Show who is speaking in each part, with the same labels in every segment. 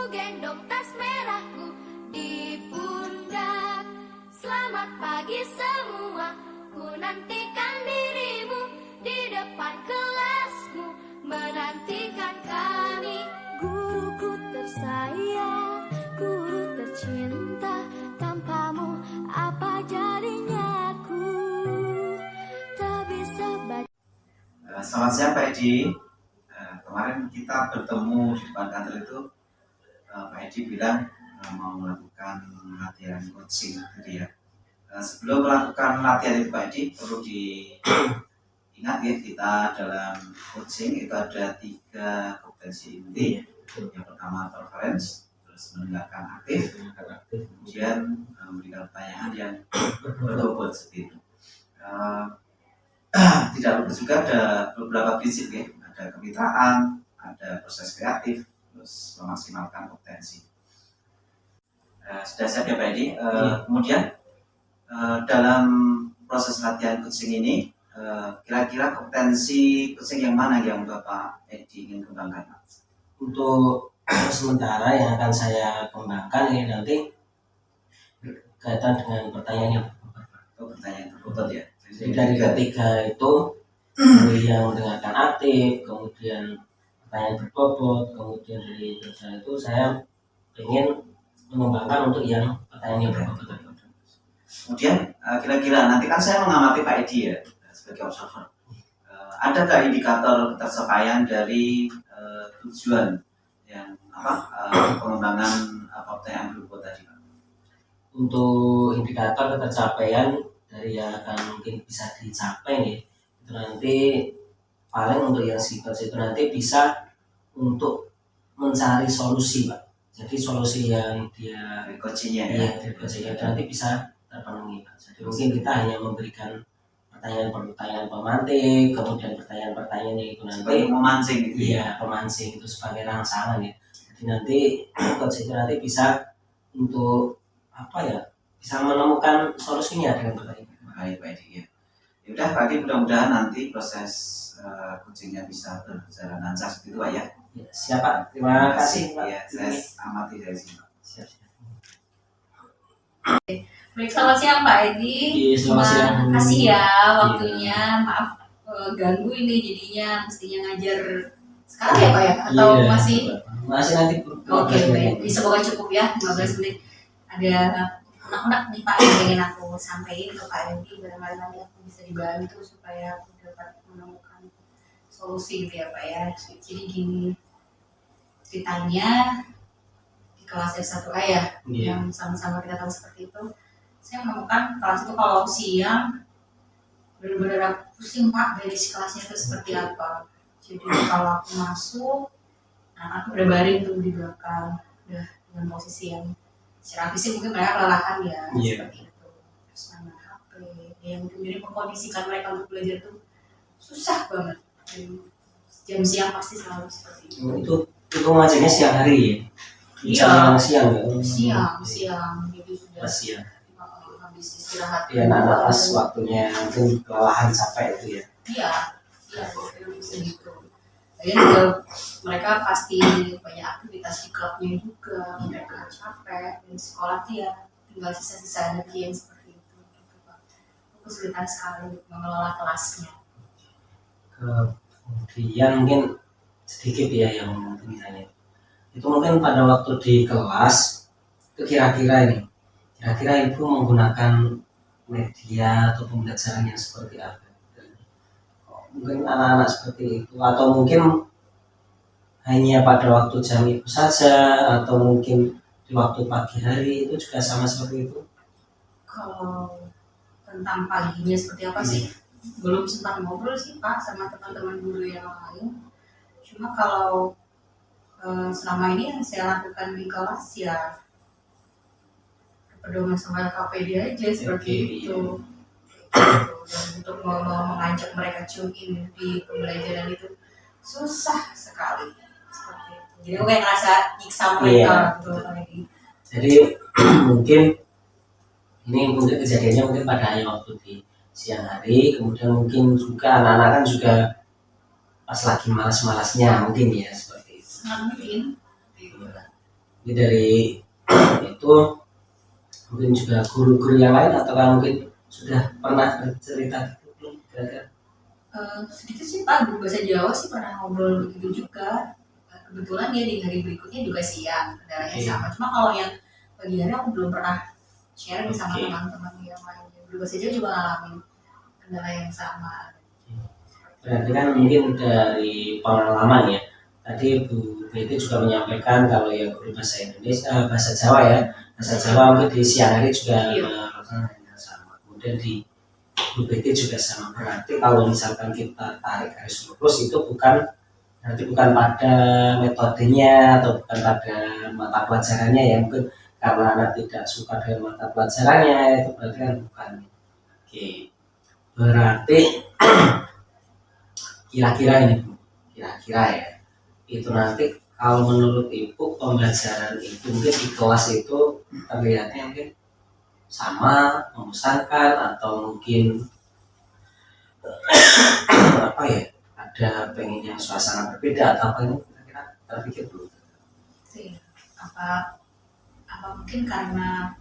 Speaker 1: gendong tas merahku di pundak. Selamat pagi semua, ku nantikan dirimu di depan kelasmu, menantikan kami. Guruku tersayang, guru tercinta, tanpamu apa jadinya aku tak bisa baca.
Speaker 2: Selamat siang Pak Edi. Kemarin kita bertemu di depan kantor itu, Pak Edi bilang mau melakukan latihan coaching gitu ya. Sebelum melakukan latihan itu Pak Edi, perlu diingat ya, kita dalam coaching itu ada 3 kompetensi inti. Yang pertama preference, terus mendengarkan aktif, kemudian memberikan pertanyaan yang berbobot seperti itu. Tidak lupa juga ada beberapa prinsip ya, ada kemitraan, ada proses kreatif, terus memaksimalkan potensi. Sudah siap ya Pak Edi. Kemudian dalam proses latihan coaching ini, kira-kira kompetensi coaching yang mana yang Bapak Edi ingin kembangkan?
Speaker 3: Untuk sementara yang akan saya kembangkan ini nanti berkaitan dengan pertanyaan yang
Speaker 2: Pertanyaan berbobot ya.
Speaker 3: Jadi dari ketiga itu yang mendengarkan aktif, kemudian pertanyaan berbobot, kemudian dari dosa itu saya ingin mengembangkan untuk yang pertanyaan yang berbobot.
Speaker 2: Kemudian kira-kira nanti kan saya mengamati Pak Edi ya sebagai observer. Adakah indikator ketercapaian dari tujuan yang pengembangan pertanyaan berbobot tadi Pak?
Speaker 3: Untuk indikator ketercapaian dari yang akan mungkin bisa dicapai nih, itu nanti paling untuk yang psikos itu nanti bisa untuk mencari solusi Pak. Jadi solusi yang dia
Speaker 2: coachingnya
Speaker 3: dari coachingnya nanti bisa terpenuhi Pak. Jadi mungkin kita hanya memberikan pertanyaan-pertanyaan pemantik, kemudian pertanyaan-pertanyaan itu nanti
Speaker 2: memancing gitu.
Speaker 3: Iya, pemancing itu sebagai rangsangan ya. Jadi nanti coach itu nanti bisa untuk bisa menemukan solusinya dengan pertanyaan.
Speaker 2: Baik Pak Edi ya. Yaudah Pak Edi, mudah-mudahan nanti proses coachingnya bisa berjalan lancar seperti itu Pak ya.
Speaker 3: Ya, siap Pak. Terima kasih Pak.
Speaker 2: Ya, saya amati dari sini Pak.
Speaker 3: Siap.
Speaker 4: Baik, selamat siang Pak Edi.
Speaker 3: Selamat siang.
Speaker 4: Terima kasih ya waktunya. Maaf ganggu ini jadinya mestinya ngajar sekarang ya Pak ya? Atau
Speaker 3: masih nanti?
Speaker 4: Oke, baik. Semoga cukup ya 15 menit. Ada anak-anak nih Pak yang ingin aku sampaikan ke Pak Edi, barangkali nanti aku bisa dibantu supaya aku dapat menemukan solusi gitu ya Pak ya. Jadi gini ceritanya, di kelas S1A ya, yang sama-sama kita tahu seperti itu, saya menemukan kelas itu kalau siang benar-benar pusing Pak, dari kelasnya itu seperti apa. Jadi kalau aku masuk, aku udah baring tuh di belakang, udah dengan posisi yang secara fisik mungkin mereka kelelahan ya, seperti itu. Terus main HP, yang kemudian mengkondisikan mereka untuk belajar itu susah banget. Jam siang pasti selalu seperti itu.
Speaker 3: Itu ngajarnya siang hari ya?
Speaker 4: Iya,
Speaker 3: siang
Speaker 4: jadi sudah
Speaker 3: siang.
Speaker 4: Habis istirahat.
Speaker 3: Iya, anak pas waktunya mungkin kelelahan capek itu ya?
Speaker 4: Iya, bisa gitu. Lagian juga mereka pasti banyak aktivitas di klubnya juga, mereka capek, dan sekolah tuh ya tinggal sisa-sisa energi yang seperti itu. Kesulitan sekali untuk mengelola kelasnya.
Speaker 3: Kemudian mungkin sedikit ya yang mungkin ditanya. Itu mungkin pada waktu di kelas, itu kira-kira ibu menggunakan media atau pembelajaran yang seperti apa? Mungkin anak-anak seperti itu, atau mungkin hanya pada waktu jam itu saja, atau mungkin di waktu pagi hari itu juga sama seperti itu?
Speaker 4: Kalau tentang paginya seperti apa sih, belum sempat ngobrol sih Pak sama teman-teman guru yang lain. Cuma kalau selama ini yang saya lakukan di kelas ya pedoman sama LKPD aja seperti itu. Dan untuk mengajak mereka tune in di pembelajaran itu susah sekali seperti itu. Jadi aku kayak ngerasa nyiksa mereka gitu lagi.
Speaker 3: Jadi mungkin ini mungkin kejadiannya mungkin pada waktu di siang hari, kemudian mungkin juga anak-anak kan juga pas lagi malas-malasnya mungkin ya seperti itu.
Speaker 4: Mungkin.
Speaker 3: Jadi dari itu mungkin juga guru-guru yang lain atau mungkin sudah pernah bercerita gitu belum kira-kira?
Speaker 4: Sedikit sih Pak, guru bahasa Jawa sih pernah ngobrol begitu juga. Kebetulan dia di hari berikutnya juga siang, kendalanya sama. Cuma kalau yang pagi hari aku belum pernah sharing sama teman-teman yang lain. Guru bahasa Jawa juga ngalamin kendala yang sama.
Speaker 3: Berarti kan mungkin dari pengalaman ya. Tadi Bu Betty juga menyampaikan kalau yang guru bahasa Indonesia, bahasa Jawa ya, bahasa Jawa mungkin di siang hari juga melakukan hal yang sama. Kemudian di Bu Betty juga sama. Berarti kalau misalkan kita tarik garis lurus itu berarti bukan pada metodenya atau bukan pada mata pelajarannya ya, mungkin karena anak tidak suka dengan mata pelajarannya, itu berarti kan bukan. Oke, berarti kira-kira ini Bu, kira-kira ya, itu nanti kalau menurut Ibu pembelajaran itu mungkin di kelas itu terlihatnya mungkin sama, membosankan atau mungkin apa ya, ada pengennya suasana berbeda atau apa, ini kira-kira terpikir dulu.
Speaker 4: Apa mungkin karena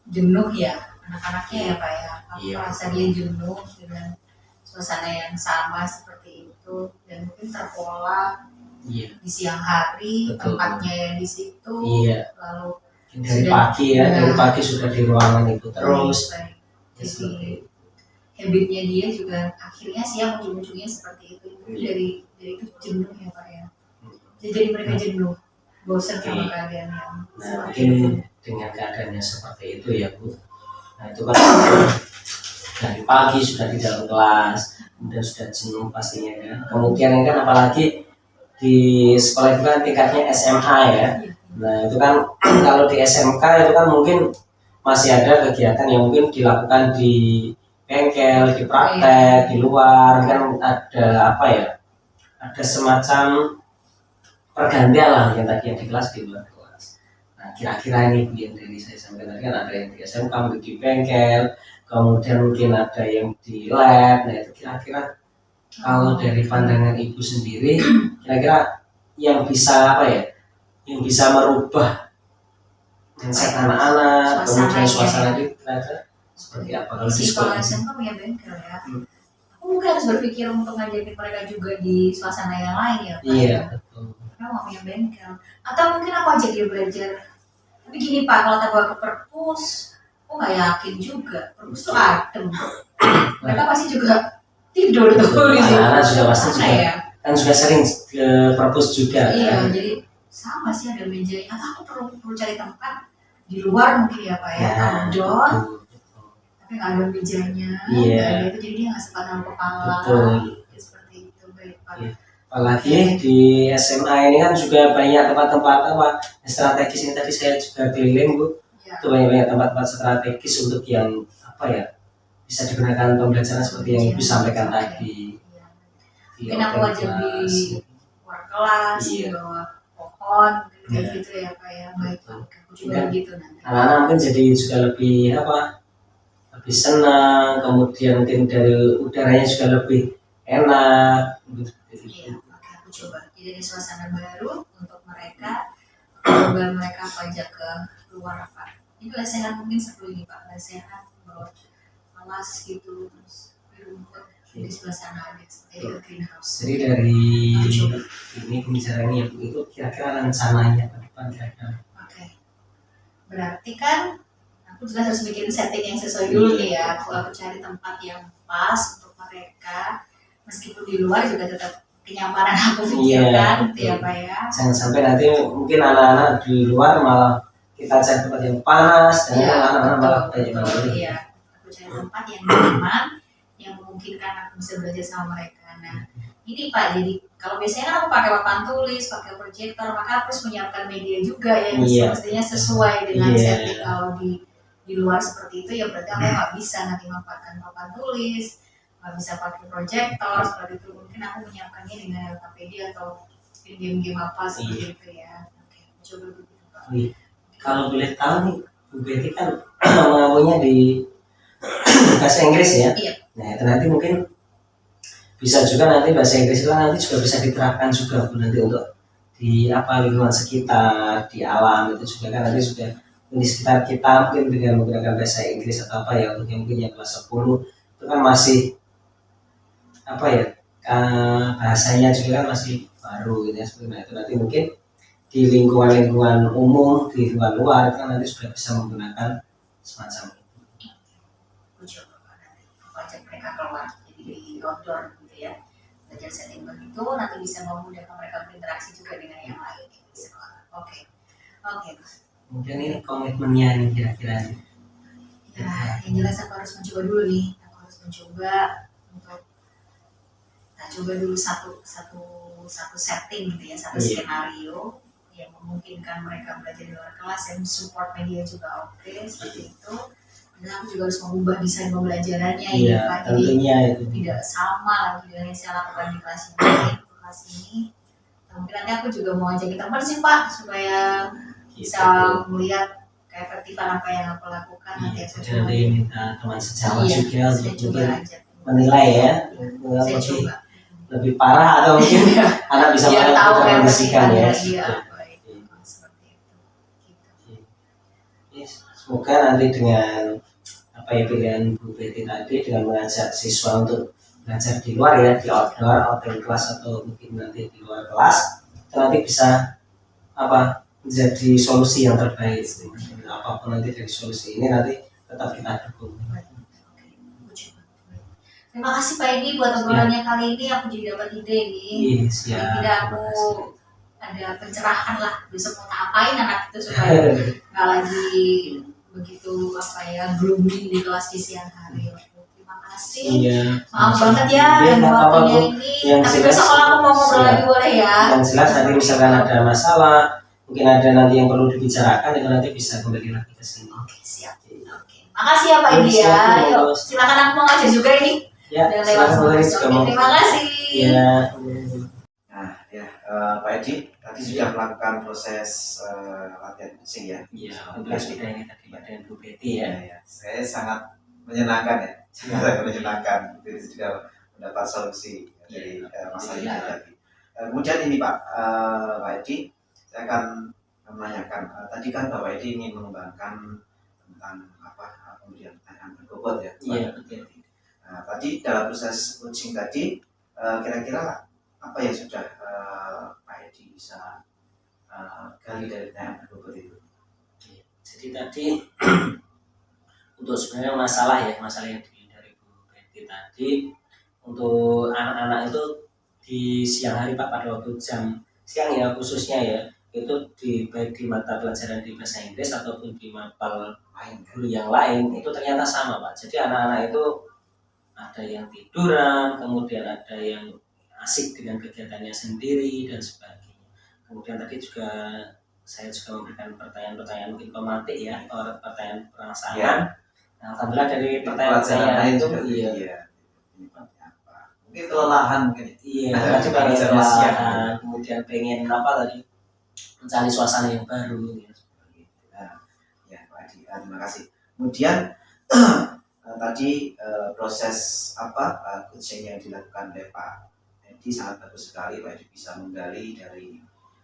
Speaker 4: jenuh ya anak-anaknya ya Pak ya, merasa dia jenuh dengan suasana yang sama seperti itu dan mungkin terpola di siang hari. Betul. Tempatnya yang di situ, lalu dari pagi sudah di ruangan itu terus. Jadi habitnya dia juga akhirnya siang ujung-ujungnya seperti itu. Dari itu jenuh ya Pak ya. Jadi mereka jenuh, bosan sama keadaan yang
Speaker 3: mungkin dengan keadaannya seperti itu ya Bu. Nah itu kan dari pagi sudah di dalam kelas, kemudian sudah jenuh pastinya kan. Kemudian kan apalagi di sekolah itu kan tingkatnya SMA ya. Nah itu kan kalau di SMK itu kan mungkin masih ada kegiatan yang mungkin dilakukan di bengkel, di praktek, di luar kan ada apa ya? Ada semacam pergantian lah yang tadi yang di kelas di luar kelas. Nah kira-kira ini yang dari saya sampaikan tadi kan ada yang di SMK mungkin di bengkel, kemudian mungkin ada yang di lab. Nah itu kira-kira kalau dari pandangan Ibu sendiri, kira-kira yang bisa apa ya, yang bisa merubah mindset anak-anak, kemudian suasana itu kira-kira seperti apa kalau di sekolah?
Speaker 4: SMK punya bengkel ya. Aku mungkin harus berpikir untuk ngajakin mereka juga di suasana yang lain ya Pak.
Speaker 3: Iya betul.
Speaker 4: Karena mau punya bengkel. Atau mungkin aku ajak dia belajar. Tapi gini Pak, kalau kita bawa ke perpus, aku nggak yakin juga. Perpus tuh adem. Mereka pasti juga tidur tuh di situ.
Speaker 3: Anak-anak sudah pasti juga
Speaker 4: ya?
Speaker 3: Kan sudah sering ke perpus juga.
Speaker 4: Iya, jadi sama sih ada mejanya. Atau aku perlu cari tempat di luar mungkin ya Pak ya, outdoor. Tapi nggak ada mejanya. Iya. Jadi dia nggak sempat naruh kepala.
Speaker 3: Betul.
Speaker 4: Seperti itu baik Pak.
Speaker 3: Iya. Apalagi di SMA ini kan juga banyak tempat-tempat apa strategis, ini tadi saya juga keliling Bu. Itu banyak tempat-tempat strategis untuk yang apa ya, bisa digunakan pembelajaran seperti yang Ibu sampaikan tadi.
Speaker 4: Mungkin aku aja di luar kelas, di bawah pohon, kayak gitu ya Pak ya. Baik Pak, aku juga gitu nanti.
Speaker 3: Anak-anak mungkin jadi juga lebih apa, lebih senang, kemudian mungkin dari udaranya juga lebih enak.
Speaker 4: Iya, oke aku coba. Jadi ada suasana baru untuk mereka, coba mereka ajak ke luar Pak. Ini lesehan mungkin seperti ini Pak, lesehan bawa kelas gitu, terus di rumput di sebelah sana ada seperti ke greenhouse.
Speaker 3: Jadi dari ini pembicaraan ini itu kira-kira rencananya ke depan kira-kira.
Speaker 4: Oke. Berarti kan aku juga harus bikin setting yang sesuai dulu nih ya. Aku cari tempat yang pas untuk mereka, meskipun di luar juga tetap kenyamanan aku pikirkan, gitu ya Pak ya.
Speaker 3: Jangan sampai nanti mungkin anak-anak di luar malah kita cari tempat yang panas dan anak-anak malah kayak gimana.
Speaker 4: Iya, aku cari tempat yang nyaman, yang memungkinkan aku bisa belajar sama mereka. Nah, ini Pak, jadi kalau biasanya kan aku pakai papan tulis, pakai proyektor, maka aku harus menyiapkan media juga yang mestinya sesuai dengan setting. Kalau di luar seperti itu ya berarti aku nggak bisa nanti memanfaatkan papan tulis, nggak bisa pakai proyektor seperti itu. Mungkin aku menyiapkannya dengan LKPD atau game-game apa seperti itu ya. Oke, coba begitu Pak.
Speaker 3: Kalau boleh tahu nih, Bu Betty kan mengamunya di bahasa Inggris ya.
Speaker 4: Iya.
Speaker 3: Nah itu nanti mungkin bisa juga nanti bahasa Inggris itu nanti juga bisa diterapkan juga Bu nanti untuk di apa lingkungan sekitar, di alam itu juga kan nanti sudah di sekitar kita mungkin dengan menggunakan bahasa Inggris atau apa ya untuk yang mungkin yang kelas 10 itu kan masih apa ya bahasanya juga kan masih baru gitu ya sebenarnya itu nanti mungkin di lingkungan umum di lingkungan luar itu kan nanti sudah bisa menggunakan semacam itu.
Speaker 4: Coba nanti aku ajak mereka keluar jadi di outdoor gitu ya, belajar setting begitu nanti bisa memudahkan mereka berinteraksi juga dengan yang lain di sekolah. Oke.
Speaker 3: Kemudian ini komitmennya nih kira-kira nih.
Speaker 4: Ya, yang jelas aku harus mencoba dulu nih. Aku harus mencoba untuk kita coba dulu satu setting gitu ya, satu skenario yang memungkinkan mereka belajar di luar kelas yang support media juga oke, seperti itu. Dan aku juga harus mengubah desain pembelajarannya
Speaker 3: Iya,
Speaker 4: Pak. Jadi
Speaker 3: tentunya itu.
Speaker 4: tidak sama lagi dengan yang saya lakukan di kelas ini. Mungkin nanti aku juga mau ajakin teman sih Pak supaya bisa melihat keefektifan apa yang aku lakukan. Nanti aku
Speaker 3: Jadi nanti minta teman sejawat juga
Speaker 4: saya
Speaker 3: untuk
Speaker 4: coba
Speaker 3: mungkin
Speaker 4: ajak.
Speaker 3: menilai ya,
Speaker 4: Saya coba.
Speaker 3: lebih parah atau mungkin anak bisa
Speaker 4: Biar tahu
Speaker 3: mengkondisikan ya.
Speaker 4: Iya, baik. Seperti itu. Gitu.
Speaker 3: Yes, semoga nanti dengan apa ya pilihan Bu Betty tadi dengan mengajak siswa untuk belajar di luar ya, di outdoor kelas atau mungkin nanti di luar kelas, itu nanti bisa apa menjadi solusi yang terbaik. Apapun nanti dari solusi ini nanti tetap kita dukung.
Speaker 4: Terima kasih Pak Edi buat obrolannya kali ini, aku jadi dapat ide nih.
Speaker 3: Iya, siap.
Speaker 4: Tidak aku ada pencerahan lah besok mau ngapain anak itu supaya nggak lagi begitu apa ya gloomy di kelas di siang hari. Terima kasih.
Speaker 3: Iya.
Speaker 4: Maaf banget ya yang waktunya ini. Tapi besok kalau aku mau ngobrol lagi boleh ya.
Speaker 3: Yang jelas nanti misalkan ada masalah, mungkin ada nanti yang perlu dibicarakan itu nanti bisa kembali lagi ke sini.
Speaker 4: Oke siap. Oke. Makasih ya Pak Edi ya. Yuk silakan aku mau ngajar juga ini.
Speaker 3: Ya,
Speaker 4: dan lewat semua. Terima kasih.
Speaker 3: Ya.
Speaker 2: Nah, ya Pak Edi tadi sudah melakukan proses latihan coaching ya.
Speaker 3: Iya, alhamdulillah sudah ini tadi Pak dengan Bu Betty ya.
Speaker 2: Ya, saya sangat menyenangkan ya, sangat menyenangkan. Itu juga mendapat solusi dari masalah ini tadi. Kemudian ini Pak Edi, saya akan menanyakan. Tadi kan Bapak Edi ingin mengembangkan tentang apa kemudian pertanyaan berbobot ya.
Speaker 3: Iya, betul.
Speaker 2: Nah, tadi dalam proses coaching tadi kira-kira apa yang sudah Pak Edi bisa gali dari pertanyaan berbobot itu?
Speaker 3: Jadi tadi untuk sebenarnya masalah yang dari Bu Betty tadi untuk anak-anak itu di siang hari Pak pada waktu jam siang ya khususnya ya itu baik di mata pelajaran di bahasa Inggris ataupun di mapel guru yang lain itu ternyata sama Pak. Jadi anak-anak itu ada yang tiduran, kemudian ada yang asik dengan kegiatannya sendiri dan sebagainya. Kemudian tadi juga saya juga memberikan pertanyaan-pertanyaan mungkin pematik ya, atau pertanyaan perasaan. Ya. Nah, alhamdulillah dari pertanyaan-pertanyaan itu iya.
Speaker 2: Mungkin kelelahan mungkin.
Speaker 3: Iya, tadi pengen kelelahan, kemudian pengen apa tadi mencari suasana yang baru ya.
Speaker 2: Ya, Pak Adi, terima kasih. Kemudian tadi proses coaching yang dilakukan oleh Pak Edi sangat bagus sekali. Pak Edi bisa menggali dari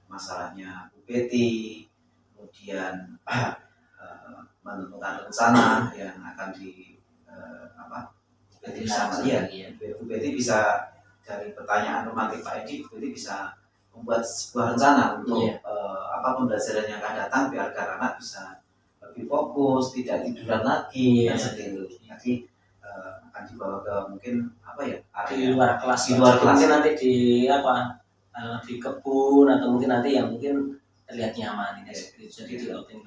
Speaker 2: masalahnya Bu Betty, kemudian menentukan rencana yang akan Bu Betty bisa melihat. Bu Betty bisa dari pertanyaan romantik Pak Edi, Bu Betty bisa membuat sebuah rencana untuk pembelajaran yang akan datang biar anak bisa lebih fokus, tidak tiduran lagi dan sebagainya. Jadi akan dibawa ke mungkin
Speaker 3: di luar kelas,
Speaker 2: mungkin
Speaker 3: nanti di kebun atau mungkin nanti yang mungkin terlihat nyaman ya. Jadi di outing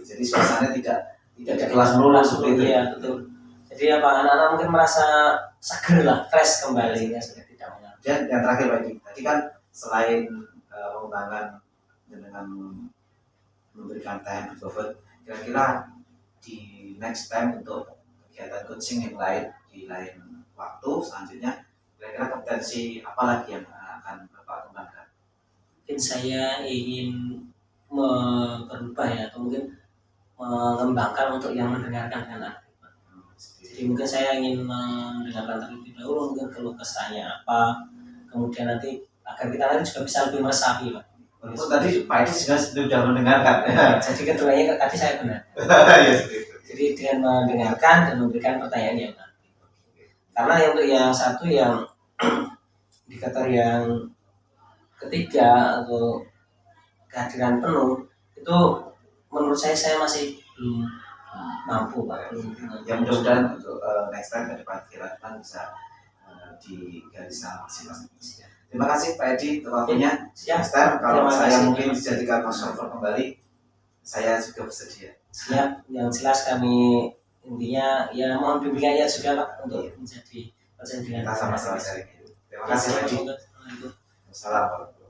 Speaker 2: jadi suasananya tidak di kelas melulu seperti itu
Speaker 3: ya betul. Jadi anak-anak mungkin merasa seger lah, fresh kembali ya sudah tidak mengalami.
Speaker 2: Dan yang terakhir Pak Edi, tadi kan selain pengembangan dengan memberikan time berbobot, kira-kira di next time untuk kegiatan coaching yang lain di lain waktu selanjutnya, kira-kira kompetensi apa lagi yang akan Bapak kembangkan?
Speaker 3: Mungkin saya ingin merubah ya atau mungkin mengembangkan untuk yang mendengarkan dengan aktif. Jadi mungkin saya ingin mendengarkan terlebih dahulu mungkin keluh kesahnya apa, kemudian nanti agar kita nanti juga bisa lebih meresapi Pak.
Speaker 2: Walaupun tadi Pak Edi sudah mendengarkan.
Speaker 3: Jadi keduanya tadi saya benar.
Speaker 2: Ya, seperti itu.
Speaker 3: Jadi dengan mendengarkan dan memberikan pertanyaan yang Pak. Karena untuk yang satu yang indikator yang ketiga atau kehadiran penuh itu menurut saya masih belum mampu Pak.
Speaker 2: Ya mudah-mudahan untuk next time ke depan kita bisa digali secara maksimal. Terima kasih Pak Edi untuk waktunya.
Speaker 3: Siap.
Speaker 2: Next time kalau
Speaker 3: Terima
Speaker 2: saya
Speaker 3: kasih.
Speaker 2: mungkin dijadikan konsultan kembali, saya juga bersedia.
Speaker 3: Siap, yang jelas kami intinya ya mohon bimbingannya juga Pak untuk menjadi pasien dengan
Speaker 2: Kita sama-sama sharing. Terima kasih Pak Edi.
Speaker 3: Assalamualaikum.
Speaker 2: Assalamualaikum.